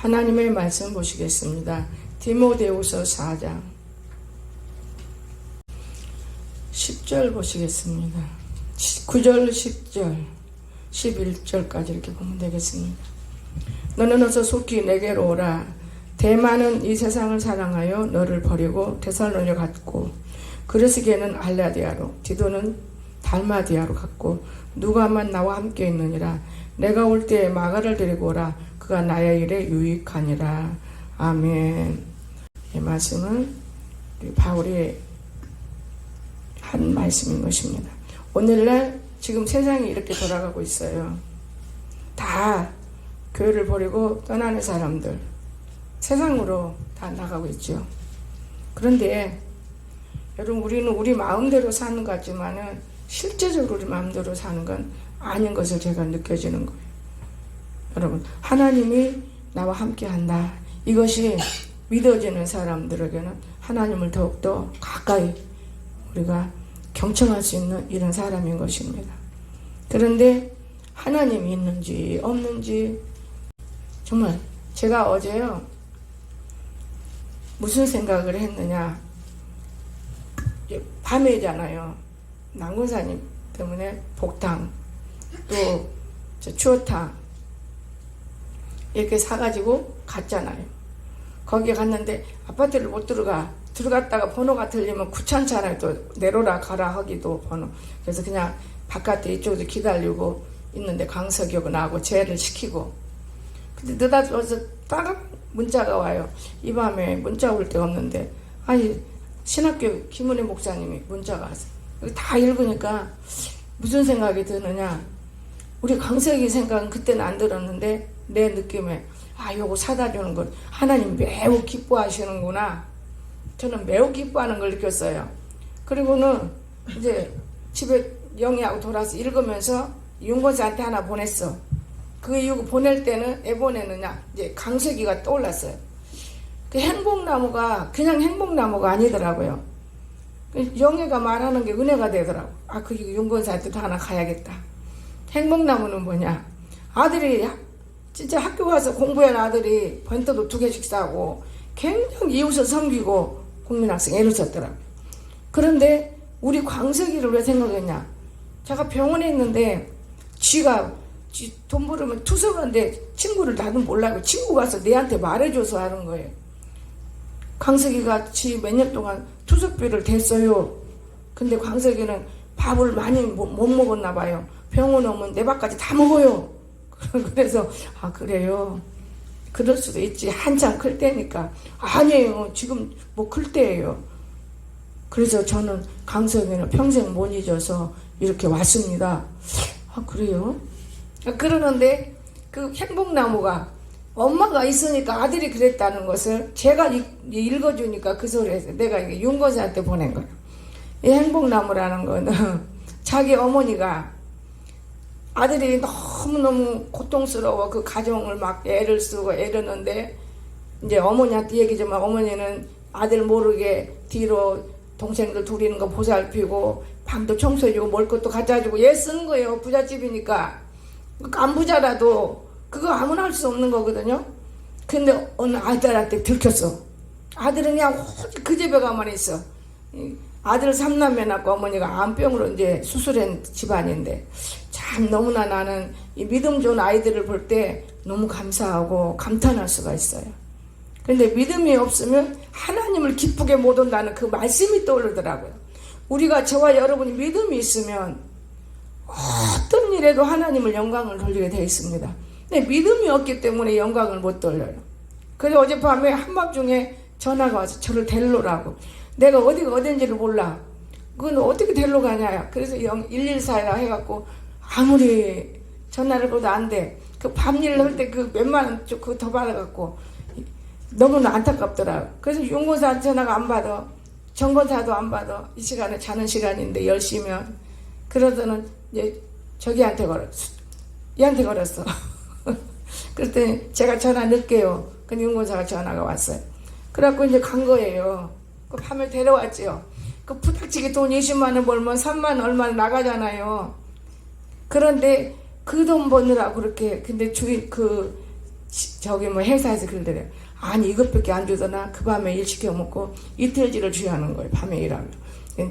하나님의 말씀 보시겠습니다. 디모데후서 4장 10절 보시겠습니다. 9절, 10절, 11절까지 이렇게 보면 되겠습니다. 너는 어서 속히 내게로 오라. 대만은 이 세상을 사랑하여 너를 버리고 데살로니가 갔고, 그레스게는 알라디아로, 디도는 달마디아로 갔고, 누가만 나와 함께 있느니라. 내가 올 때에 마가를 데리고 오라. 그가 나의 일에 유익하니라. 아멘. 이 말씀은 바울이 한 말씀인 것입니다. 오늘날 지금 세상이 이렇게 돌아가고 있어요. 다 교회를 버리고 떠나는 사람들, 세상으로 다 나가고 있죠. 그런데 여러분, 우리는 우리 마음대로 사는 것 같지만은 실제적으로 우리 마음대로 사는 건 아닌 것을 제가 느껴지는 거예요. 여러분, 하나님이 나와 함께 한다. 이것이 믿어지는 사람들에게는 하나님을 더욱더 가까이 우리가 경청할 수 있는 이런 사람인 것입니다. 그런데 하나님이 있는지 없는지, 정말 제가 어제요 무슨 생각을 했느냐, 밤이잖아요. 남군사님 때문에 복탕 또 추어탕 이렇게 사가지고 갔잖아요. 거기에 갔는데 아파트를 못 들어갔다가 번호가 틀리면 귀찮잖아요. 또 내려라 가라 하기도 번호. 그래서 그냥 바깥에 이쪽에서 기다리고 있는데 강석이하고 나하고 제를 시키고, 근데 느닷없이 딱 문자가 와요. 이 밤에 문자 올 데 없는데, 아니 신학교 김은혜 목사님이 문자가 왔어요. 다 읽으니까 무슨 생각이 드느냐, 우리 강석이 생각은 그때는 안 들었는데 내 느낌에 요거 사다 주는 걸 하나님 매우 기뻐하시는구나. 저는 매우 기뻐하는 걸 느꼈어요. 그리고는 이제 집에 영희하고 돌아서 읽으면서 윤건사한테 하나 보냈어. 그 이후 보낼 때는 애 보내느냐, 이제 강석이가 떠올랐어요. 그 행복나무가 그냥 행복나무가 아니더라고요. 영애가 말하는 게 은혜가 되더라고. 그 윤건사한테도 하나 가야겠다. 행복나무는 뭐냐, 아들이 진짜 학교 가서 공부한 아들이 번터도 2개씩 사고 굉장히 이웃을 섬기고 국민학생 애를 썼더라고요. 그런데 우리 광석이를 왜 생각했냐, 제가 병원에 있는데 쥐가 돈 벌으면 투석한데 친구를 나는 몰라요. 친구 가서 내한테 말해줘서 하는 거예요. 광석이가 지 몇 년 동안 투석비를 댔어요. 근데 광석이는 밥을 많이 못 먹었나 봐요. 병원 오면 내 밥까지 다 먹어요. 그래서 그래요, 그럴 수도 있지, 한참 클 때니까. 아니에요, 지금 뭐 클 때예요. 그래서 저는 강석이는 평생 못 잊어서 이렇게 왔습니다. 그래요? 그러는데 그 행복나무가 엄마가 있으니까 아들이 그랬다는 것을 제가 읽어주니까 그 소리에서 내가 이게 윤건사한테 보낸 거예요. 이 행복나무라는 거는 자기 어머니가 아들이 너무너무 고통스러워 그 가정을 막 애를 쓰고 애르는데, 이제 어머니한테 얘기 좀 하면 어머니는 아들 모르게 뒤로 동생들 둘이 있는 거 보살피고 방도 청소해주고 먹을 것도 갖다주고 얘 쓰는 거예요. 부잣집이니까. 안 부자라도 그거 아무나 할 수 없는 거거든요. 근데 어느 아들한테 들켰어. 아들은 그냥 그 집에 가만히 있어. 아들 3남매 낳고 어머니가 암병으로 이제 수술한 집안인데, 참 너무나 나는 이 믿음 좋은 아이들을 볼 때 너무 감사하고 감탄할 수가 있어요. 근데 믿음이 없으면 하나님을 기쁘게 못 온다는 그 말씀이 떠오르더라고요. 우리가 저와 여러분이 믿음이 있으면 어떤 일에도 하나님을 영광을 돌리게 되어 있습니다. 근데 믿음이 없기 때문에 영광을 못 돌려요. 그래서 어젯밤에 한밤중에 전화가 와서 저를 데리러라고. 내가 어디가 어딘지를 몰라. 그건 어떻게 데리러 가냐. 그래서 114라 해갖고 아무리 전화를 걸어도 안 돼. 그 밤일 할 때 그 몇만 원 그거 더 받아갖고 너무나 안타깝더라. 그래서 윤건사 전화가 안 받아. 정건사도 안 받아. 이 시간에 자는 시간인데 10시면. 그러더니 이제 저기한테 걸었어. 얘한테 걸었어. 그랬더니 제가 전화 넣을게요. 근데 윤건사가 전화가 왔어요. 그래갖고 이제 간 거예요. 그 밤에 데려왔죠. 그 부탁치게 돈 20만 원 벌면 3만 원 얼마나 나가잖아요. 그런데 그 돈 버느라고 그렇게, 근데 주인 저기 뭐 행사에서 그러더래요. 아니 이것밖에 안 주더나 그 밤에 일 시켜 먹고 이틀치를 주야하는 거예요. 밤에 일하면.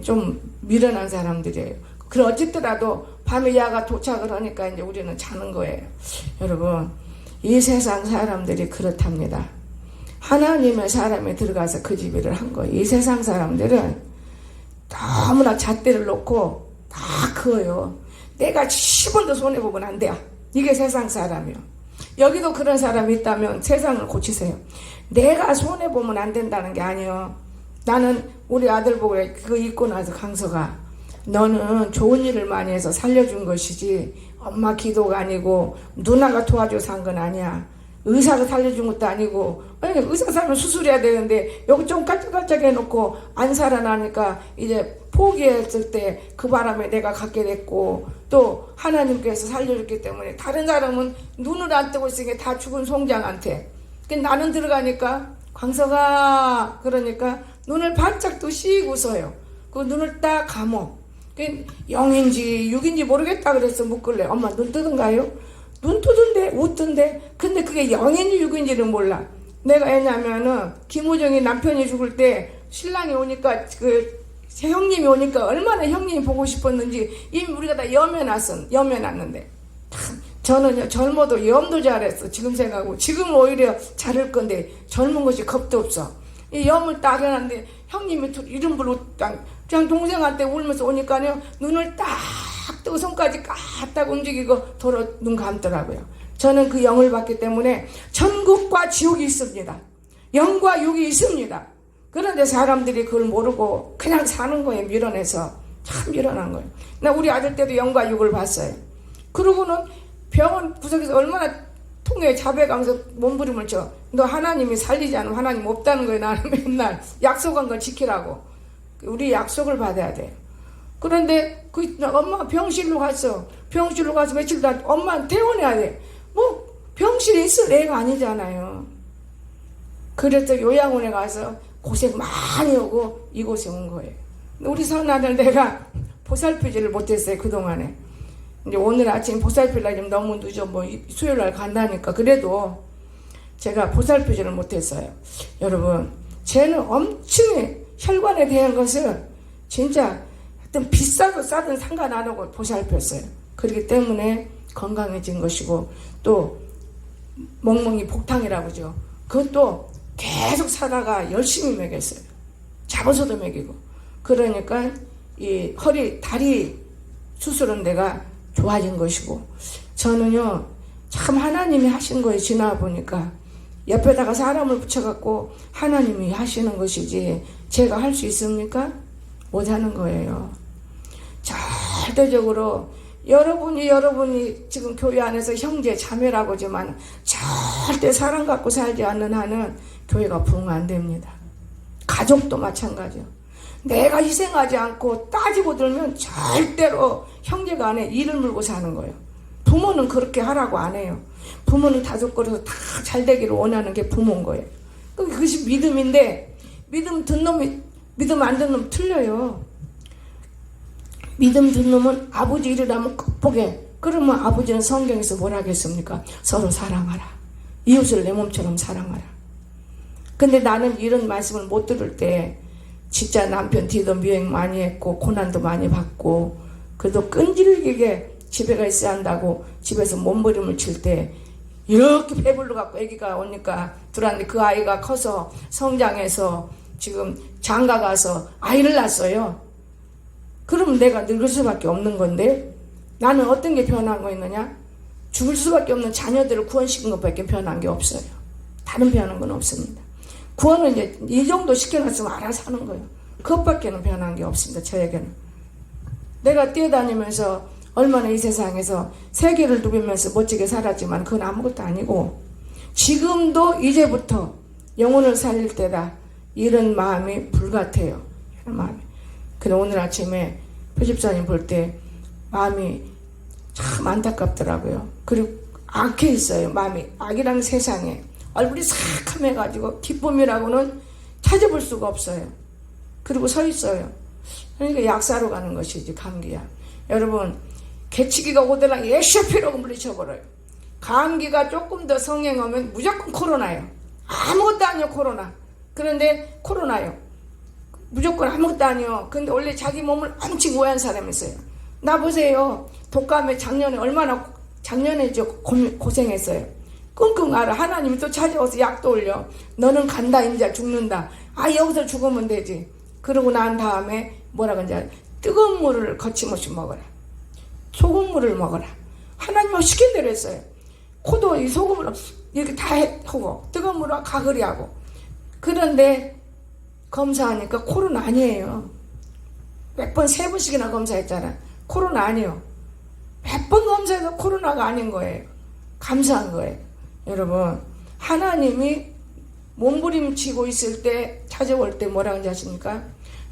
좀 미련한 사람들이에요. 그럼 어쨌더라도 밤에 야가 도착을 하니까 이제 우리는 자는 거예요. 여러분, 이 세상 사람들이 그렇답니다. 하나님의 사람이 들어가서 그 집 일을 한 거예요. 이 세상 사람들은 너무나 잣대를 놓고 다 그어요. 내가 10원도 손해보면 안 돼요. 이게 세상 사람이요. 여기도 그런 사람이 있다면 세상을 고치세요. 내가 손해보면 안 된다는 게 아니에요. 나는 우리 아들 보고 그거 잊고 나서 강서가 너는 좋은 일을 많이 해서 살려준 것이지 엄마 기도가 아니고 누나가 도와줘서 한 건 아니야. 의사가 살려준 것도 아니고 아니, 의사 살면 수술해야 되는데 여기 좀 깔짝깔짝 해놓고 안 살아나니까 이제 포기했을 때 그 바람에 내가 갖게 됐고 또 하나님께서 살려줬기 때문에 다른 사람은 눈을 안 뜨고 있으니까 다 죽은 송장한테 나는 들어가니까 광서가 그러니까 눈을 바짝 뜨씩 웃어요. 그 눈을 딱 감어. 영인지 육인지 모르겠다 그래서 묻길래 엄마 눈 뜨던가요? 눈 뜨던데 웃던데 근데 그게 영인지 육인지를 몰라. 내가 왜냐면은 김우정이 남편이 죽을 때 신랑이 오니까 그 형님이 오니까 얼마나 형님이 보고 싶었는지 이미 우리가 다 염해놨는데 저는요 젊어도 염도 잘했어. 지금 생각하고 지금 오히려 잘할 건데 젊은 것이 겁도 없어. 이 염을 딱 해놨는데 형님이 이름 부르고 그냥 동생한테 울면서 오니까요 눈을 딱 뜨고 손까지 까딱 움직이고 도로 눈 감더라고요. 저는 그 영을 받기 때문에 천국과 지옥이 있습니다. 영과 육이 있습니다. 그런데 사람들이 그걸 모르고 그냥 사는 거예요. 밀어내서 참 밀어난 거예요. 나 우리 아들 때도 영과 육을 봤어요. 그러고는 병원 구석에서 얼마나 통에 자백하면서 몸부림을 쳐. 너 하나님이 살리지 않으면 하나님 없다는 거예요. 나는 맨날 약속한 걸 지키라고. 우리 약속을 받아야 돼요. 그런데 그 엄마 병실로 갔어. 병실로 가서 며칠 다 엄마 퇴원해야 돼. 뭐 병실에 있을 애가 아니잖아요. 그래서 요양원에 가서 고생 많이 하고 이곳에 온 거예요. 우리 선아들 내가 보살피지를 못했어요. 그동안에. 이제 오늘 아침 보살피려면 너무 늦어. 뭐 수요일 날 간다니까. 그래도 제가 보살피지를 못했어요. 여러분, 쟤는 엄청 혈관에 대한 것을 진짜 하여튼 비싸도 싸든 상관 안 하고 보살폈어요. 그렇기 때문에 건강해진 것이고 또 멍멍이 복탕이라고 하죠. 그것도 계속 사다가 열심히 먹였어요. 잡아서도 먹이고. 그러니까 이 허리 다리 수술은 내가 좋아진 것이고 저는요 참 하나님이 하신 거에 지나 보니까 옆에다가 사람을 붙여갖고 하나님이 하시는 것이지 제가 할 수 있습니까? 못하는 거예요. 절대적으로 여러분이 지금 교회 안에서 형제 자매라고 하지만 절대 사랑 갖고 살지 않는 한은 교회가 부흥 안 됩니다. 가족도 마찬가지요. 내가 희생하지 않고 따지고 들면 절대로 형제가 안에 이를 물고 사는 거예요. 부모는 그렇게 하라고 안 해요. 부모는 다독거려서 다 잘 되기를 원하는 게 부모인 거예요. 그것이 믿음인데 믿음 든 놈이 믿음 안 든 놈 틀려요. 믿음 든 놈은 아버지 일을 하면 극복해. 그러면 아버지는 성경에서 뭐라 하겠습니까? 서로 사랑하라. 이웃을 내 몸처럼 사랑하라. 근데 나는 이런 말씀을 못 들을 때 진짜 남편 뒤도 미행 많이 했고 고난도 많이 받고 그래도 끈질기게 집에 가 있어야 한다고 집에서 몸부림을 칠 때 이렇게 배불러 갖고 아기가 오니까 들어왔는데 그 아이가 커서 성장해서 지금 장가 가서 아이를 낳았어요. 그러면 내가 늙을 수밖에 없는 건데 나는 어떤 게 변한 거 있느냐? 죽을 수밖에 없는 자녀들을 구원시킨 것밖에 변한 게 없어요. 다른 변한 건 없습니다. 구원은 이제 이 정도 시켜놨으면 알아서 하는 거예요. 그것밖에는 변한 게 없습니다. 저에게는. 내가 뛰어다니면서 얼마나 이 세상에서 세계를 누비면서 멋지게 살았지만 그건 아무것도 아니고 지금도 이제부터 영혼을 살릴 때다. 이런 마음이 불같아요. 이런 마음이. 근데 오늘 아침에 표집사님 볼 때 마음이 참 안타깝더라고요. 그리고 악해 있어요. 마음이. 악이라는 세상에. 얼굴이 삭함해가지고 기쁨이라고는 찾아볼 수가 없어요. 그리고 서 있어요. 그러니까 약사로 가는 것이지 감기야. 여러분 개치기가 오더라 예쇼피라고 물리쳐버려요. 감기가 조금 더 성행하면 무조건 코로나예요. 아무것도 아니요 코로나. 그런데 코로나요. 무조건 아무것도 아니요. 근데 원래 자기 몸을 엄청 오해한 사람이었어요. 나 보세요. 독감에 작년에 저 고생했어요. 끙끙 앓아. 하나님이 또 찾아와서 약도 올려. 너는 간다 이제 죽는다. 아 여기서 죽으면 되지. 그러고 난 다음에 뭐라 그러지? 뜨거운 물을 거침없이 먹어라. 소금물을 먹어라. 하나님은 시킨 대로 했어요. 코도 이 소금을 이렇게 다 하고 뜨거운 물을 가글이 하고. 그런데 검사하니까 코로나 아니에요. 몇 번, 3번씩이나 검사했잖아. 코로나 아니에요. 몇 번 검사해도 코로나가 아닌 거예요. 감사한 거예요. 여러분, 하나님이 몸부림치고 있을 때, 찾아올 때 뭐라고 하지 아십니까?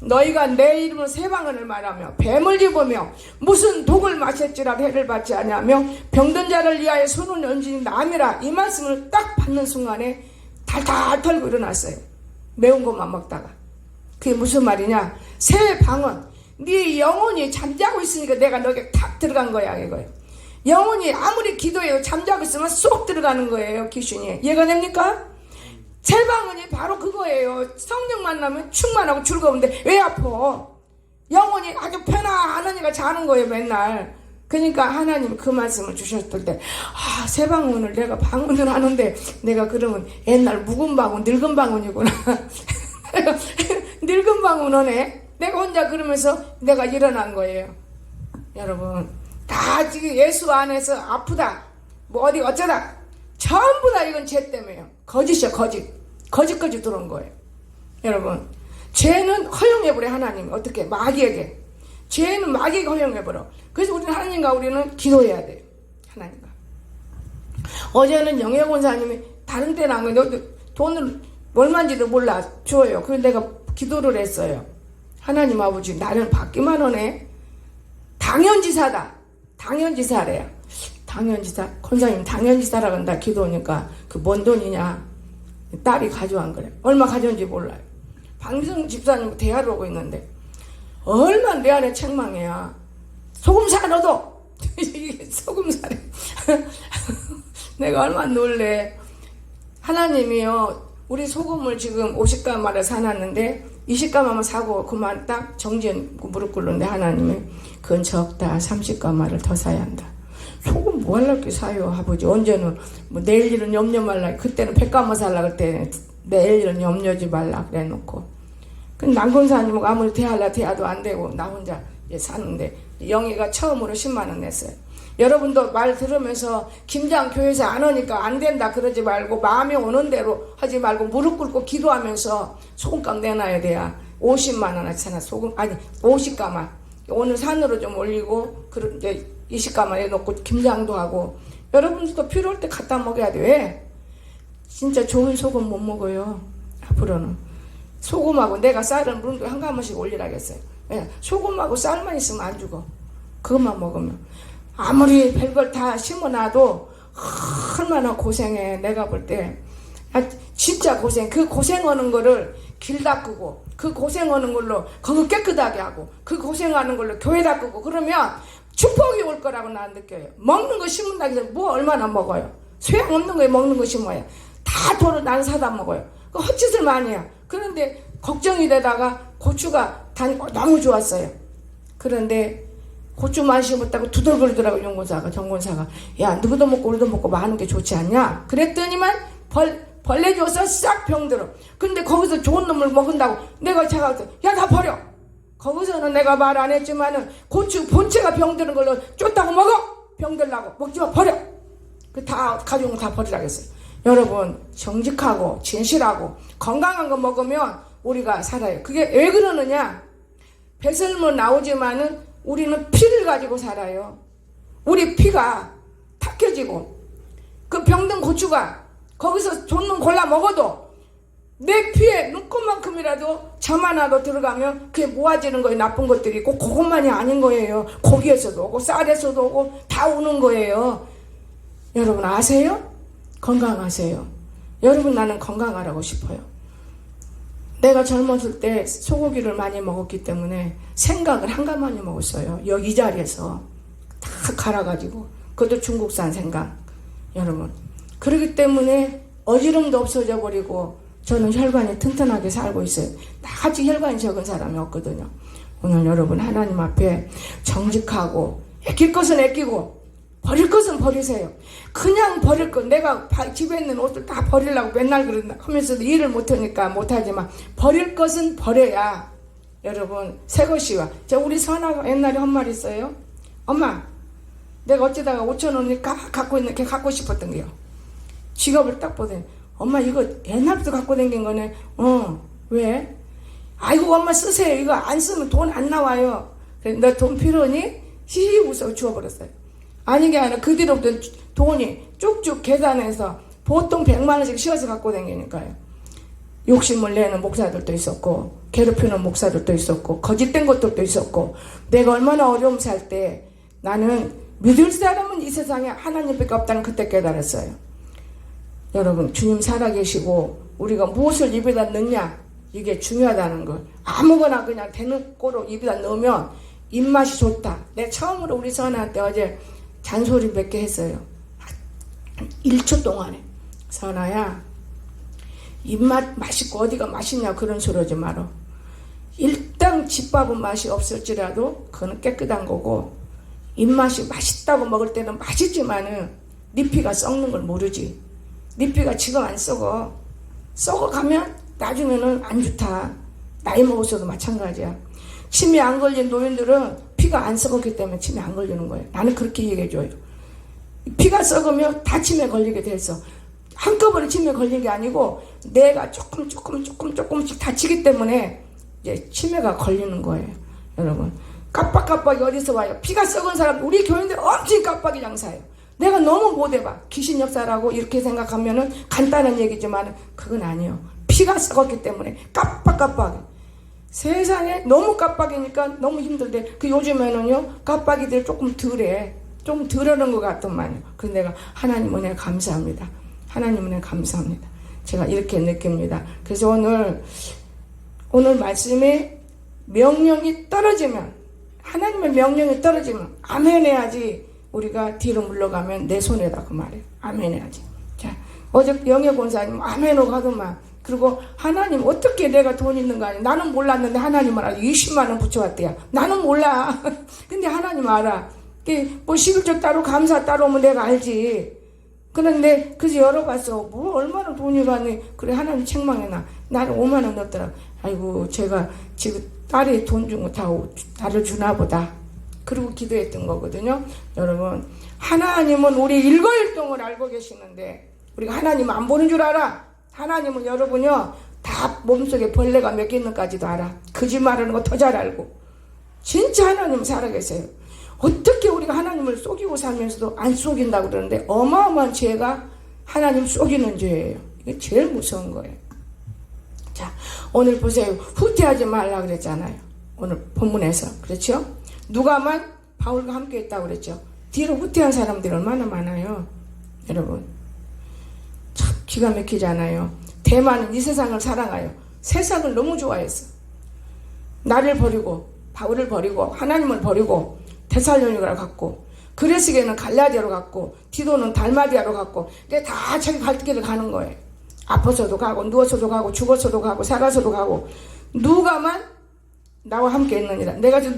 너희가 내 이름으로 세 방언을 말하며 뱀을 집으며 무슨 독을 마셨지라 해를 받지 않으며 병든 자를 위하여 손을 얹으니 남이라. 이 말씀을 딱 받는 순간에 달달 털고 일어났어요. 매운 것만 먹다가. 그게 무슨 말이냐? 새 방언. 네 영혼이 잠자고 있으니까 내가 너에게 탁 들어간 거야 이거예요. 영혼이 아무리 기도해요 잠자고 있으면 쏙 들어가는 거예요. 귀신이. 이해가 됩니까? 새 방언이 바로 그거예요. 성령 만나면 충만하고 즐거운데 왜 아파? 영혼이 아주 편안하니까 자는 거예요 맨날. 그러니까 하나님 그 말씀을 주셨을 때 새 방언을 내가 방언을 하는데 내가 그러면 옛날 묵은 방언 늙은 방언이구나. 늙은 방언하네. 내가 혼자 그러면서 내가 일어난 거예요. 여러분 다 지금 예수 안에서 아프다 뭐 어디 어쩌다 전부 다 이건 죄 때문에요. 거짓이야 거짓까지 들어온 거예요. 여러분 죄는 허용해버려. 하나님 어떻게 마귀에게 죄는 마귀에게 허용해버려. 그래서 우리는 하나님과 우리는 기도해야 돼요. 하나님과. 어제는 영애 권사님이 다른 때는 안 그래도 돈을 얼마인지도 몰라 줘요. 그래서 내가 기도를 했어요. 하나님 아버지 나는 받기만 하네. 당연지사다. 당연지사래요. 당연지사. 권사님 당연지사라고 한다 기도하니까 그 뭔 돈이냐. 딸이 가져간 거래. 얼마 가져온지 몰라요. 방성 집사님 대화를 하고 있는데 얼마나 내 안에 책망이야. 소금 사 너도. 이게 소금 사래. 내가 얼마나 놀래. 하나님이요 우리 소금을 지금 50가마를 사놨는데 20가마만 사고 그만 딱 정지연 무릎 꿇는데 하나님이 그건 적다. 30가마를 더 사야 한다. 소금 뭐 하려고 사요 아버지. 언제는 뭐 내일 일은 염려 말라. 그때는 100가마 살라 그때 내일 일은 염려지 말라 그래 놓고. 근데 남권사님하고 아무리 대화도 안 되고 나 혼자 사는데 영희가 처음으로 10만원 냈어요. 여러분도 말 들으면서 김장 교회에서 안 오니까 안 된다 그러지 말고 마음에 오는 대로 하지 말고 무릎 꿇고 기도하면서 소금값 내놔야 돼야 50만원 하잖아. 소금 아니 50가마 오늘 산으로 좀 올리고 이제 20가마 해놓고 김장도 하고. 여러분들도 필요할 때 갖다 먹어야 돼. 왜? 진짜 좋은 소금 못 먹어요. 앞으로는 소금하고 내가 쌀은 물도 한 가마씩 올리라겠어요. 왜? 소금하고 쌀만 있으면 안 죽어. 그것만 먹으면. 아무리 별걸 다 심어놔도 얼마나 고생해. 내가 볼 때 진짜 고생. 그 고생하는 거를 길 닦고 그 고생하는 걸로 거기 깨끗하게 하고 그 고생하는 걸로 교회 닦고 그러면 축복이 올 거라고 난 느껴요. 먹는 거 심은다고 해서 뭐 얼마나 먹어요. 소용없는 거에 먹는 거 심어요. 다 돈을 난 사다 먹어요. 그 헛짓을 많이 해요. 그런데 걱정이 되다가 고추가 너무 좋았어요. 그런데 고추만 심었다고 두들거리더라고 정권사가. 야 누구도 먹고 우리도 먹고 많은 게 좋지 않냐. 그랬더니만 벌레 줘서 싹 병들어. 근데 거기서 좋은 놈을 먹은다고 내가 차가워서 야 다 버려. 거기서는 내가 말 안 했지만은 고추 본체가 병드는 걸로 쫓다고 먹어. 병들라고 먹지마 버려. 그 다 가져온 거 다 버리라고 했어요. 여러분 정직하고 진실하고 건강한 거 먹으면 우리가 살아요. 그게 왜 그러느냐. 배설물 나오지만은 우리는 피를 가지고 살아요. 우리 피가 탁해지고 그 병든 고추가 거기서 좋는 골라 먹어도 내 피에 눈곱만큼이라도 점 하나도 들어가면 그게 모아지는 거예요. 나쁜 것들이 꼭 그것만이 아닌 거예요. 고기에서도 오고 쌀에서도 오고 다 오는 거예요. 여러분 아세요? 건강하세요. 여러분 나는 건강하라고 싶어요. 내가 젊었을 때 소고기를 많이 먹었기 때문에 생강을 한 가마니 먹었어요. 여기 이 자리에서 다 갈아가지고. 그것도 중국산 생강. 여러분. 그렇기 때문에 어지럼도 없어져 버리고 저는 혈관이 튼튼하게 살고 있어요. 나같이 혈관이 적은 사람이 없거든요. 오늘 여러분 하나님 앞에 정직하고 아낄 것은 아끼고 버릴 것은 버리세요. 그냥 버릴 것, 내가 집에 있는 옷을 다 버리려고 맨날 그런다 하면서도 일을 못하니까 못하지만 버릴 것은 버려야 여러분 새 것이와. 우리 선아가 옛날에 한 말 있어요. 엄마, 내가 어쩌다가 5,000원을 갖고 있는 게 갖고 싶었던 게요. 지갑을 딱 보더니 엄마 이거 옛날부터 갖고 다닌 거네. 왜? 아이고 엄마 쓰세요. 이거 안 쓰면 돈 안 나와요. 그래서 너 돈 필요니? 히히 웃어 주워버렸어요. 아닌 게 아니라 그 뒤로부터 돈이 쭉쭉 계산해서 보통 100만 원씩 씌워서 갖고 다니니까요. 욕심을 내는 목사들도 있었고 괴롭히는 목사들도 있었고 거짓된 것들도 있었고 내가 얼마나 어려움 살 때 나는 믿을 사람은 이 세상에 하나님밖에 없다는 그때 깨달았어요. 여러분 주님 살아계시고 우리가 무엇을 입에다 넣냐 이게 중요하다는 걸. 아무거나 그냥 되는 거로 입에다 넣으면 입맛이 좋다. 내가 처음으로 우리 선아한테 어제 잔소리 몇 개 했어요. 1초 동안에. 선아야 입맛 맛있고 어디가 맛있냐 그런 소리 하지 마라. 일단 집밥은 맛이 없을지라도 그거는 깨끗한 거고 입맛이 맛있다고 먹을 때는 맛있지만은 네 피가 썩는 걸 모르지. 네 피가 지금 안 썩어. 썩어가면 나중에는 안 좋다. 나이 먹어서도 마찬가지야. 치매 안 걸린 노인들은 피가 안 썩었기 때문에 치매 안 걸리는 거예요. 나는 그렇게 얘기해줘요. 피가 썩으면 다 치매 걸리게 돼 있어. 한꺼번에 치매 걸린 게 아니고 내가 조금씩 다치기 때문에 이제 치매가 걸리는 거예요. 여러분 깜빡깜빡이 어디서 와요? 피가 썩은 사람 우리 교인들 엄청 깜빡이 장사예요. 내가 너무 못해봐. 귀신 역사라고 이렇게 생각하면은 간단한 얘기지만 그건 아니에요. 피가 썩었기 때문에 깜빡깜빡이. 세상에 너무 깜빡이니까 너무 힘들대. 요즘에는요 깜빡이들 조금 덜해. 좀 덜하는 것 같더만요. 그래서 내가 하나님 은혜 감사합니다. 하나님 은혜 감사합니다. 제가 이렇게 느낍니다. 그래서 오늘 말씀에 명령이 떨어지면 하나님의 명령이 떨어지면 아멘 해야지. 우리가 뒤로 물러가면 내 손에다 그 말이에요. 아멘 해야지. 자, 어제 영애 권사님 아멘으로 가더만. 그리고 하나님 어떻게 내가 돈 있는 거 아니야. 나는 몰랐는데 하나님은 알아. 20만 원 붙여왔대요. 나는 몰라. 근데 하나님 알아. 뭐 11조 따로 감사 따로 오면 내가 알지. 그런데 그래서 열어봤어. 뭐 얼마나 돈이 가니. 그래 하나님 책망해놔. 나는 5만 원 넣었더라. 아이고 제가 지금 딸이 돈 준 거 다 나를 주나 보다. 그리고 기도했던 거거든요. 여러분 하나님은 우리 일거일동을 알고 계시는데 우리가 하나님 안 보는 줄 알아. 하나님은 여러분요 다 몸속에 벌레가 몇 개 있는까지도 알아. 거짓말하는 거 더 잘 알고. 진짜 하나님 살아계세요. 어떻게 우리가 하나님을 속이고 살면서도 안 속인다고 그러는데 어마어마한 죄가 하나님 속이는 죄예요. 이게 제일 무서운 거예요. 자, 오늘 보세요. 후퇴하지 말라 그랬잖아요. 오늘 본문에서. 그렇죠? 누가만 바울과 함께 했다고 그랬죠. 뒤로 후퇴한 사람들이 얼마나 많아요. 여러분 참 기가 막히잖아요. 대만은 이 세상을 사랑하여 세상을 너무 좋아했어. 나를 버리고 바울을 버리고 하나님을 버리고 데살로니가로 갔고 그레스게는 갈라디아로 갔고 디도는 달마디아로 갔고 근데 다 자기 갈 길을 가는 거예요. 아파서도 가고 누워서도 가고 죽어서도 가고 살아서도 가고 누가만 나와 함께 있느니라. 내가 지금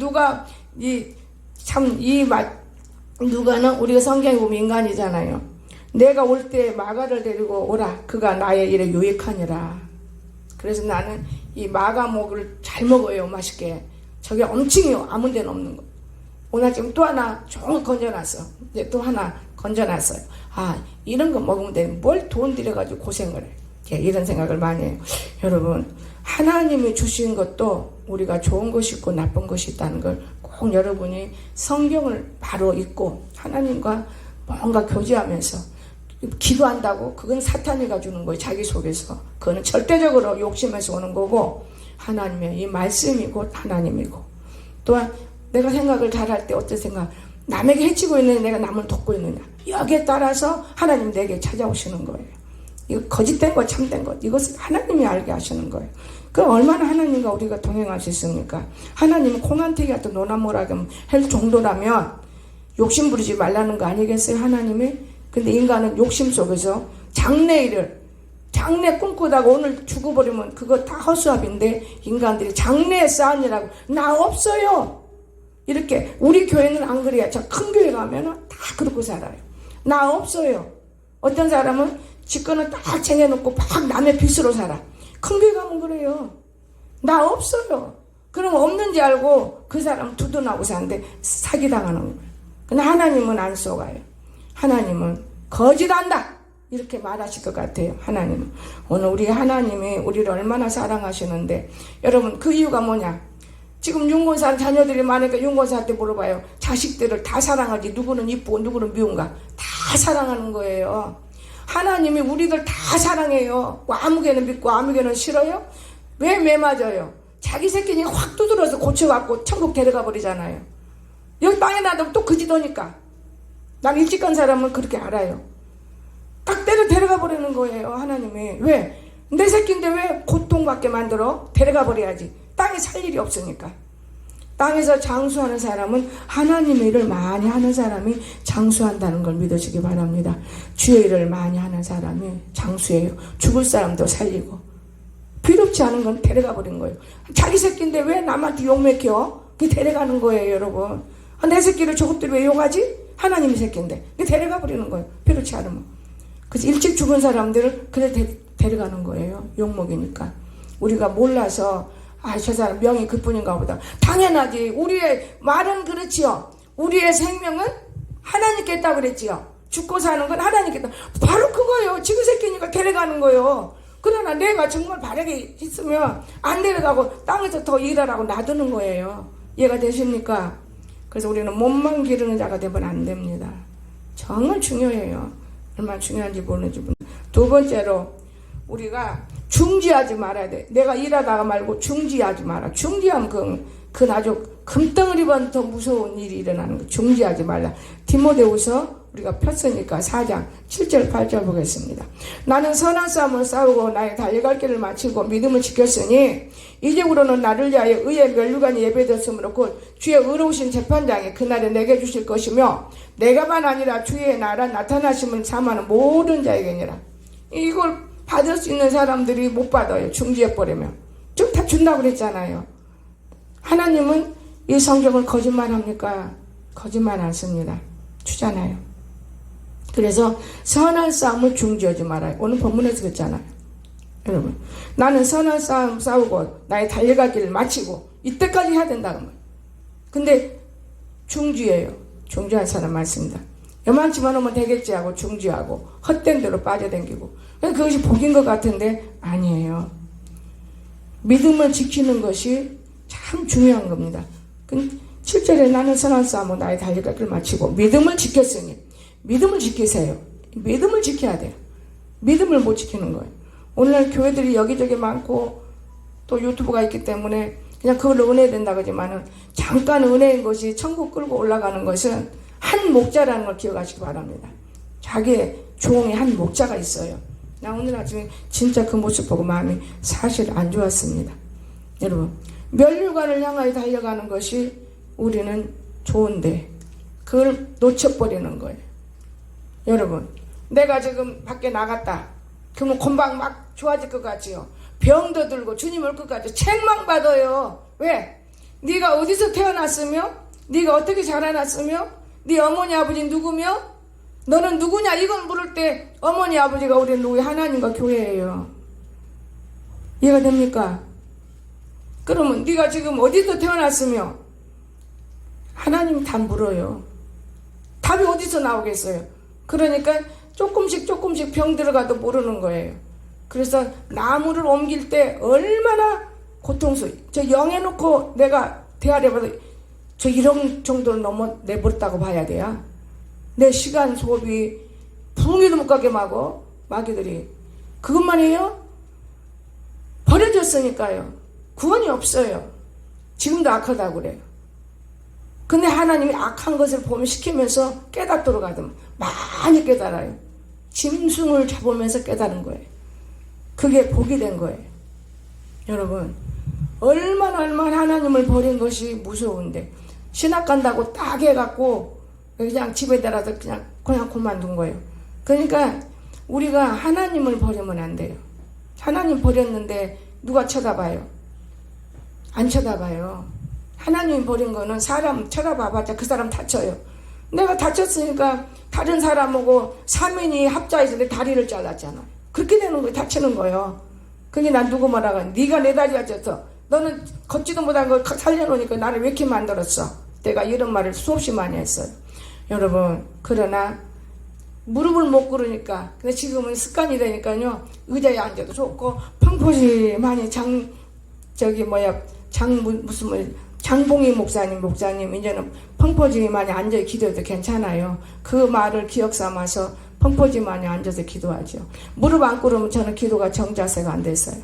누가는 우리가 성경에 보면 인간이잖아요. 내가 올 때 마가를 데리고 오라. 그가 나의 일에 유익하니라. 그래서 나는 이 마가목을 잘 먹어요. 맛있게. 저게 엄청이요. 아무 데는 없는 거. 오늘 지금 또 하나 좋은 거 건져놨어. 이제 또 하나 건져놨어요. 아, 이런 거 먹으면 돼. 뭘 돈 들여가지고 고생을 해. 이런 생각을 많이 해요. 여러분, 하나님이 주신 것도 우리가 좋은 것이 있고 나쁜 것이 있다는 걸 꼭 여러분이 성경을 바로 읽고 하나님과 뭔가 교제하면서 기도한다고 그건 사탄이가 주는 거예요. 자기 속에서. 그거는 절대적으로 욕심에서 오는 거고 하나님의 이 말씀이 곧 하나님이고 또한 내가 생각을 잘할 때 어떤 생각 남에게 해치고 있느냐 내가 남을 돕고 있느냐 여기에 따라서 하나님 내게 찾아오시는 거예요. 이거 거짓된 것 참된 것 이것을 하나님이 알게 하시는 거예요. 그 얼마나 하나님과 우리가 동행할 수 있습니까? 하나님은 콩한테기 같은 노나무라고 할 정도라면 욕심 부리지 말라는 거 아니겠어요? 하나님이 근데 인간은 욕심 속에서 장래 꿈꾸다가 오늘 죽어버리면 그거 다 허수아비인데, 인간들이 장래에 쌓은 일하고 나 없어요. 이렇게 우리 교회는 안 그래요. 저 큰 교회 가면은 다 그러고 살아요. 나 없어요. 어떤 사람은 지 거는 딱 쟁여놓고 막 남의 빚으로 살아. 큰 교회 가면 그래요. 나 없어요. 그럼 없는지 알고 그 사람 두둔하고 사는데 사기당하는 거예요. 근데 하나님은 안 속아요. 하나님은 거짓한다 이렇게 말하실 것 같아요. 하나님은. 오늘 우리 하나님이 우리를 얼마나 사랑하시는데, 여러분 그 이유가 뭐냐? 지금 윤건사 자녀들이 많으니까 윤건사한테 물어봐요. 자식들을 다 사랑하지 누구는 이쁘고 누구는 미운가? 다 사랑하는 거예요. 하나님이 우리들 다 사랑해요. 아무개는 믿고 아무개는 싫어요? 왜 맞아요? 자기 새끼니 확 두드려서 고쳐갖고 천국 데려가 버리잖아요. 여기 땅에 놔두면 또 그지도니까. 난 일찍 간 사람은 그렇게 알아요. 딱 때려 데려가 버리는 거예요. 하나님이. 왜? 내 새끼인데 왜 고통받게 만들어? 데려가 버려야지. 땅에 살 일이 없으니까. 땅에서 장수하는 사람은 하나님의 일을 많이 하는 사람이 장수한다는 걸 믿으시기 바랍니다. 주의 일을 많이 하는 사람이 장수예요. 죽을 사람도 살리고. 필요치 않은 건 데려가 버린 거예요. 자기 새끼인데 왜 남한테 욕먹혀? 그게 데려가는 거예요, 여러분. 내 새끼를 저것들이 왜 욕하지? 하나님의 새끼인데. 그게 데려가 버리는 거예요. 필요치 않으면. 그래서 일찍 죽은 사람들을 그래 데려가는 거예요. 욕먹이니까. 우리가 몰라서 저 사람 명이 그뿐인가 보다. 당연하지. 우리의 말은 그렇지요. 우리의 생명은 하나님께 있다고 그랬지요. 죽고 사는 건 하나님께 있다. 바로 그거예요. 지구 새끼니까 데려가는 거예요. 그러나 내가 정말 바르게 있으면 안 데려가고 땅에서 더 일하라고 놔두는 거예요. 이해가 되십니까? 그래서 우리는 몸만 기르는 자가 되면 안 됩니다. 정말 중요해요. 얼마나 중요한지 모르는지. 두 번째로 우리가 중지하지 말아야 돼. 내가 일하다가 말고 중지하지 마라. 중지하면 그건 아주 금덩어리보다 더 무서운 일이 일어나는 거. 중지하지 말라. 디모데후서 우리가 폈으니까 4장 7절 8절 보겠습니다. 나는 선한 싸움을 싸우고 나의 달려갈 길을 마치고 믿음을 지켰으니 이제부로는 나를 위하여 의의 면류관이 예배되었으므로 곧 주의 의로우신 재판장이 그날에 내게 주실 것이며 내가만 아니라 주의 나라 나타나심을 삼하는 모든 자에게니라. 이걸 받을 수 있는 사람들이 못 받아요. 중지해버리면. 좀 다 준다고 그랬잖아요. 하나님은 이 성경을 거짓말합니까? 거짓말 안 씁니다. 주잖아요. 그래서 선한 싸움을 중지하지 말아요. 오늘 본문에서 그랬잖아요. 여러분, 나는 선한 싸움 싸우고 나의 달려갈 길을 마치고 이때까지 해야 된다는 거예요. 근데 중지해요. 중지할 사람 많습니다. 요만치만 오면 되겠지 하고 중지하고 헛된 대로 빠져다니고 그것이 복인 것 같은데 아니에요. 믿음을 지키는 것이 참 중요한 겁니다. 7절에 나는 선한 싸움으로 나의 달려갈 길을 마치고 믿음을 지켰으니 믿음을 지키세요. 믿음을 지켜야 돼요. 믿음을 못 지키는 거예요. 오늘날 교회들이 여기저기 많고 또 유튜브가 있기 때문에 그냥 그걸로 은혜 된다 그러지만은 잠깐 은혜인 것이 천국 끌고 올라가는 것은 한 목자라는 걸 기억하시기 바랍니다. 자기의 종에 한 목자가 있어요. 나 오늘 아침에 진짜 그 모습 보고 마음이 사실 안 좋았습니다. 여러분, 면류관을 향하여 달려가는 것이 우리는 좋은데 그걸 놓쳐버리는 거예요. 여러분, 내가 지금 밖에 나갔다. 그러면 금방 막 좋아질 것 같지요. 병도 들고 주님 올 것 같죠. 책망받아요. 왜? 네가 어디서 태어났으며? 네가 어떻게 자라났으며? 네 어머니 아버지 누구며? 너는 누구냐? 이걸 물을 때 어머니 아버지가 우리 누구예요? 하나님과 교회예요. 이해가 됩니까? 그러면 네가 지금 어디서 태어났으며? 하나님이 다 물어요. 답이 어디서 나오겠어요? 그러니까 조금씩 병 들어가도 모르는 거예요. 그래서 나무를 옮길 때 얼마나 고통스러워. 저 영해놓고 내가 대하려봐도 저 이런 정도를 넘어 내버렸다고 봐야 돼요. 내 시간 소비 붕이도 못 가게 하고 마귀들이 그것만이에요? 버려졌으니까요. 구원이 없어요. 지금도 악하다고 그래요. 근데 하나님이 악한 것을 보면 시키면서 깨닫도록 하더만 많이 깨달아요. 짐승을 잡으면서 깨달은 거예요. 그게 복이 된 거예요. 여러분, 얼마나 하나님을 버린 것이 무서운데 신학 간다고 딱 해갖고 그냥 집에 들어서 그냥 그만둔 거예요. 그러니까 우리가 하나님을 버리면 안 돼요. 하나님 버렸는데 누가 쳐다봐요? 안 쳐다봐요. 하나님 버린 거는 사람 쳐다봐봤자 그 사람 다쳐요. 내가 다쳤으니까 다른 사람하고 3인이 합자해서 내 다리를 잘랐잖아. 그렇게 되는 거예요. 다치는 거예요. 그게 난 누구 말하고 네가 내 다리가 졌어. 너는 걷지도 못한 걸 살려놓으니까 나를 왜 이렇게 만들었어. 내가 이런 말을 수없이 많이 했어요. 여러분, 그러나 무릎을 못 꿇으니까, 근데 지금은 습관이 되니까요, 의자에 앉아도 좋고 펑퍼시 많이 장봉희 목사님 이제는 펑퍼지 많이 앉아 기도해도 괜찮아요. 그 말을 기억 삼아서 펑퍼지 많이 앉아서 기도하죠. 무릎 안 꿇으면 저는 기도가 정자세가 안 됐어요.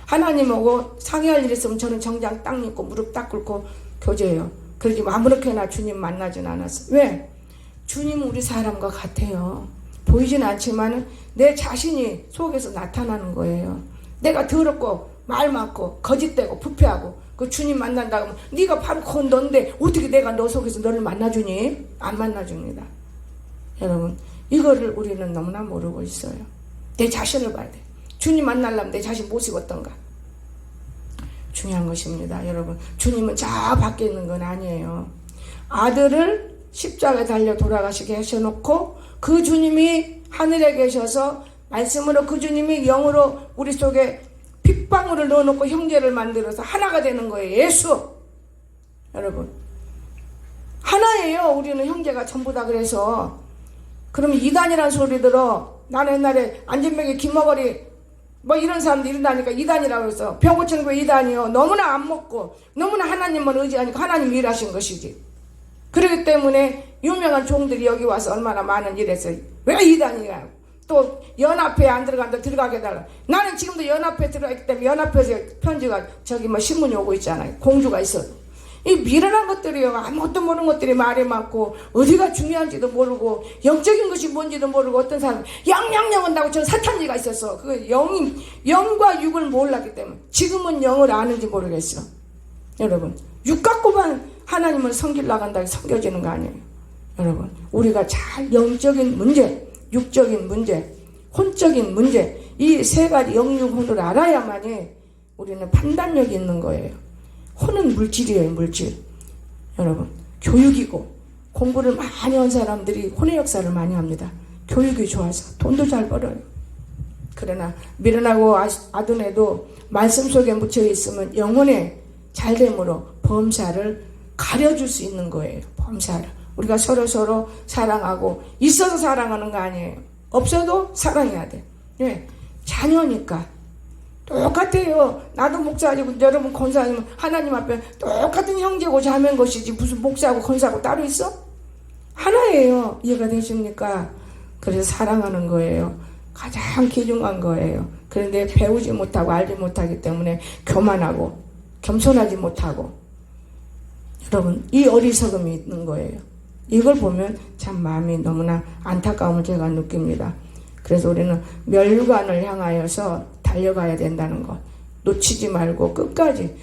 하나님하고 상의할 일 있으면 저는 정장 딱 입고 무릎 딱 꿇고 교제해요. 그러지 아무렇게나 주님 만나진 않았어요. 왜? 주님은 우리 사람과 같아요. 보이진 않지만 내 자신이 속에서 나타나는 거예요. 내가 더럽고 말 많고 거짓되고 부패하고 그 주님 만난다고 하면 네가 바로 그건 넌데 어떻게 내가 너 속에서 너를 만나주니? 안 만나줍니다. 여러분, 이거를 우리는 너무나 모르고 있어요. 내 자신을 봐야 돼. 주님 만나려면 내 자신 모시고 어떤가? 중요한 것입니다. 여러분, 주님은 저 밖에 있는 건 아니에요. 아들을 십자가에 달려 돌아가시게 하셔놓고 그 주님이 하늘에 계셔서 말씀으로 그 주님이 영으로 우리 속에 핏방울을 넣어놓고 형제를 만들어서 하나가 되는 거예요. 예수. 여러분, 하나예요. 우리는 형제가 전부 다. 그래서 그러면 이단이라는 소리 들어. 나는 옛날에 안전병에 김어거리 이런 사람들 이런다니까 이단이라고 해서 병 고치는 거 이단이요. 너무나 안 먹고 너무나 하나님만 의지하니까 하나님 일하신 것이지. 그렇기 때문에 유명한 종들이 여기 와서 얼마나 많은 일 했어요. 왜 이단이야? 또 연합회에 안 들어간다 들어가게 해달라. 나는 지금도 연합회에 들어가기 때문에 연합회에서 편지가 신문이 오고 있잖아요. 공주가 있어도. 이 미련한 것들이요. 아무것도 모르는 것들이 말이 많고 어디가 중요한지도 모르고 영적인 것이 뭔지도 모르고 어떤 사람 영영영 한다고 저는 사탄지가 있었어. 그 영과 육을 몰랐기 때문에 지금은 영을 아는지 모르겠어. 여러분, 육 갖고만 하나님을 섬기려고 한다고 섬겨지는 거 아니에요. 여러분, 우리가 잘 영적인 문제, 육적인 문제, 혼적인 문제, 이 세 가지 영육혼을 알아야만이 우리는 판단력이 있는 거예요. 혼은 물질이에요. 물질. 여러분, 교육이고 공부를 많이 한 사람들이 혼의 역사를 많이 합니다. 교육이 좋아서 돈도 잘 벌어요. 그러나 미련하고 아둔해도 말씀 속에 묻혀 있으면 영혼의 잘됨으로 범사를 가려줄 수 있는 거예요. 범사를. 우리가 서로 사랑하고 있어서 사랑하는 거 아니에요. 없어도 사랑해야 돼. 왜? 자녀니까. 똑같아요. 나도 목사이고 여러분 권사님은 하나님 앞에 똑같은 형제고 자매인 것이지 무슨 목사하고 권사하고 따로 있어? 하나예요. 이해가 되십니까? 그래서 사랑하는 거예요. 가장 귀중한 거예요. 그런데 배우지 못하고 알지 못하기 때문에 교만하고 겸손하지 못하고 여러분, 이 어리석음이 있는 거예요. 이걸 보면 참 마음이 너무나 안타까움을 제가 느낍니다. 그래서 우리는 멸관을 향하여서 달려가야 된다는 것. 놓치지 말고 끝까지.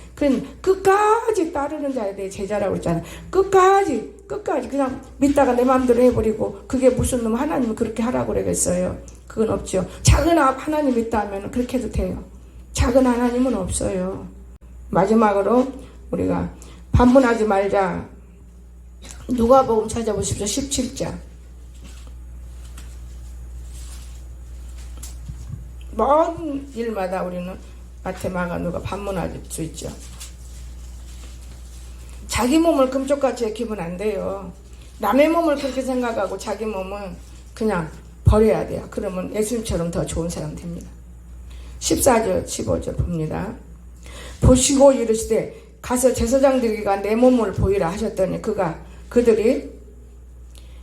끝까지 따르는 자에 대해 제자라고 했잖아요. 끝까지 그냥 믿다가 내 마음대로 해버리고 그게 무슨 놈 하나님은 그렇게 하라고 그러겠어요. 그건 없죠. 작은 하나님 있다 하면 그렇게 해도 돼요. 작은 하나님은 없어요. 마지막으로 우리가 반문하지 말자. 누가복음 찾아보십시오. 17장. 모든 일마다 우리는 마태, 마가, 누가 반문할 수 있죠. 자기 몸을 금쪽같이 여기면 안 돼요. 남의 몸을 그렇게 생각하고 자기 몸은 그냥 버려야 돼요. 그러면 예수님처럼 더 좋은 사람 됩니다. 14절 15절 봅니다. 보시고 이르시되 가서 제사장들에게 내 몸을 보이라 하셨더니 그들이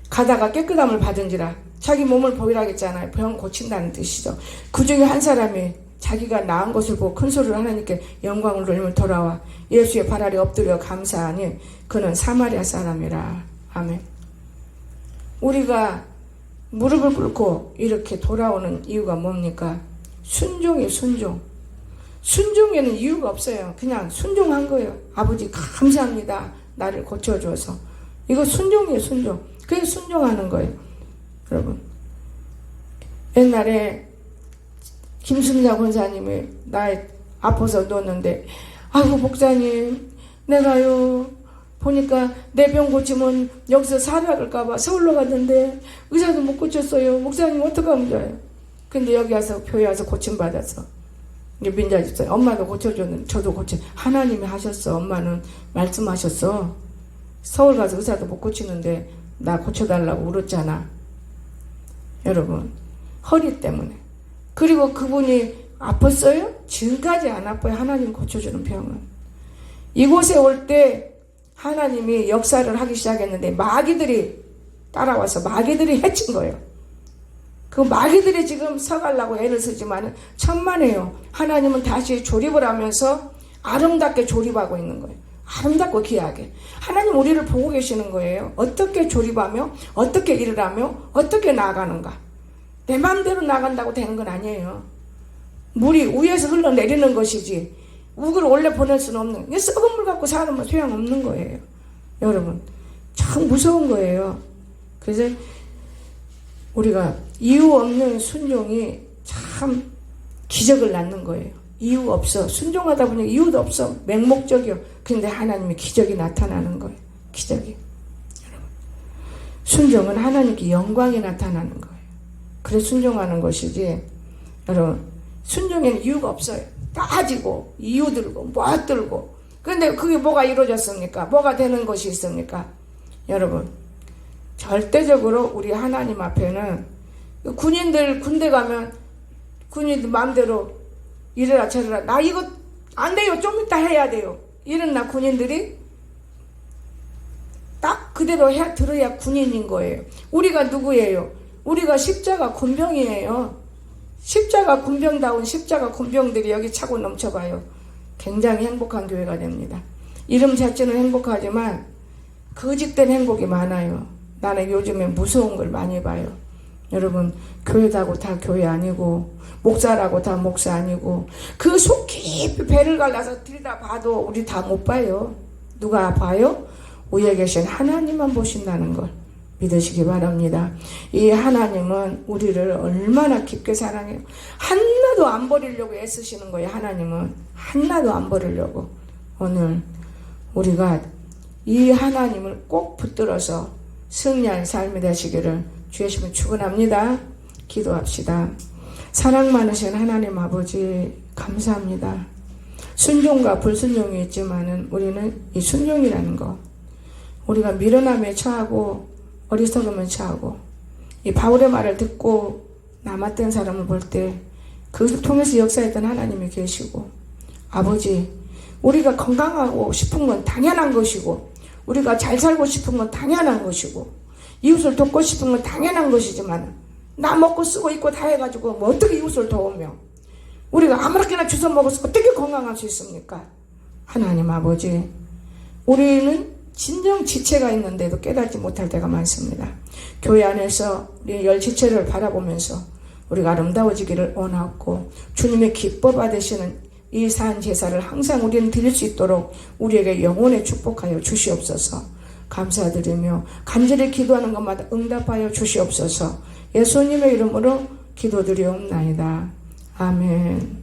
가다가 깨끗함을 받은지라. 자기 몸을 보이라 했잖아요. 병 고친다는 뜻이죠. 그 중에 한 사람이 자기가 나은 것을 보고 큰 소리를 하나님께 영광을 돌리며 돌아와 예수의 발 아래 엎드려 감사하니 그는 사마리아 사람이라. 아멘. 우리가 무릎을 꿇고 이렇게 돌아오는 이유가 뭡니까? 순종이에요. 순종에는 이유가 없어요. 그냥 순종한 거예요. 아버지 감사합니다. 나를 고쳐줘서. 이거 순종이에요. 순종. 그게 순종하는 거예요. 여러분, 옛날에 김순자 권사님이 나 아파서 누웠는데, 아이고 목사님, 내가요 보니까 내 병 고치면 여기서 살아갈까봐 서울로 갔는데 의사도 못 고쳤어요. 목사님 어떡하면 좋아요? 근데 여기 와서 교회 와서 고침받았어. 민자 집사님, 엄마도 고쳐줬는데 저도 하나님이 하셨어. 엄마는 말씀하셨어. 서울 가서 의사도 못 고치는데 나 고쳐달라고 울었잖아. 여러분, 허리 때문에. 그리고 그분이 아팠어요? 지금까지 안 아파요. 하나님 고쳐주는 병은. 이곳에 올 때 하나님이 역사를 하기 시작했는데 마귀들이 따라와서 마귀들이 해친 거예요. 그 마귀들이 지금 서가려고 애를 쓰지만 천만에요. 하나님은 다시 조립을 하면서 아름답게 조립하고 있는 거예요. 아름답고 귀하게. 하나님 우리를 보고 계시는 거예요. 어떻게 조립하며 어떻게 일을 하며 어떻게 나아가는가. 내 마음대로 나간다고 되는 건 아니에요. 물이 위에서 흘러내리는 것이지 우그를 원래 보낼 수는 없는, 썩은 물 갖고 사는 소용없는 거예요. 여러분, 참 무서운 거예요. 그래서 우리가 이유 없는 순종이 참 기적을 낳는 거예요. 이유 없어. 순종하다 보니 이유도 없어. 맹목적이요. 근데 하나님의 기적이 나타나는 거예요. 기적이. 여러분, 순종은 하나님께 영광이 나타나는 거예요. 그래 순종하는 것이지. 여러분, 순종에는 이유가 없어요. 따지고 이유 들고 뭐 들고. 근데 그게 뭐가 이루어졌습니까? 뭐가 되는 것이 있습니까? 여러분, 절대적으로 우리 하나님 앞에는 군인들 군대 가면 군인들 마음대로 이래라 저래라 나 이거 안 돼요 좀 이따 해야 돼요 이런 나 군인들이 딱 그대로 들어야 군인인 거예요. 우리가 누구예요? 우리가 십자가 군병이에요. 십자가 군병다운 십자가 군병들이 여기 차고 넘쳐봐요. 굉장히 행복한 교회가 됩니다. 이름 자체는 행복하지만 거짓된 행복이 많아요. 나는 요즘에 무서운 걸 많이 봐요. 여러분, 교회다고 다 교회 아니고 목사라고 다 목사 아니고 그 속 깊이 배를 갈라서 들여다봐도 우리 다 못 봐요. 누가 봐요? 위에 계신 하나님만 보신다는 걸 믿으시기 바랍니다. 이 하나님은 우리를 얼마나 깊게 사랑해요. 하나도 안 버리려고 애쓰시는 거예요. 하나님은 하나도 안 버리려고. 오늘 우리가 이 하나님을 꼭 붙들어서 승리할 삶이 되시기를 주의 이름으로 축원합니다. 기도합시다. 사랑 많으신 하나님 아버지 감사합니다. 순종과 불순종이 있지만은 우리는 이 순종이라는 거, 우리가 미련함에 처하고 어리석음에 처하고 이 바울의 말을 듣고 남았던 사람을 볼 때 그것을 통해서 역사했던 하나님이 계시고, 아버지 우리가 건강하고 싶은 건 당연한 것이고 우리가 잘 살고 싶은 건 당연한 것이고 이웃을 돕고 싶은 건 당연한 것이지만 나 먹고 쓰고 입고 다 해가지고 뭐 어떻게 이웃을 도우며 우리가 아무렇게나 주워 먹어서 어떻게 건강할 수 있습니까? 하나님 아버지, 우리는 진정 지체가 있는데도 깨닫지 못할 때가 많습니다. 교회 안에서 우리 열 지체를 바라보면서 우리가 아름다워지기를 원하고 주님의 기뻐 받으시는 이 산 제사를 항상 우리는 드릴 수 있도록 우리에게 영원히 축복하여 주시옵소서. 감사드리며 간절히 기도하는 것마다 응답하여 주시옵소서. 예수님의 이름으로 기도드리옵나이다. 아멘.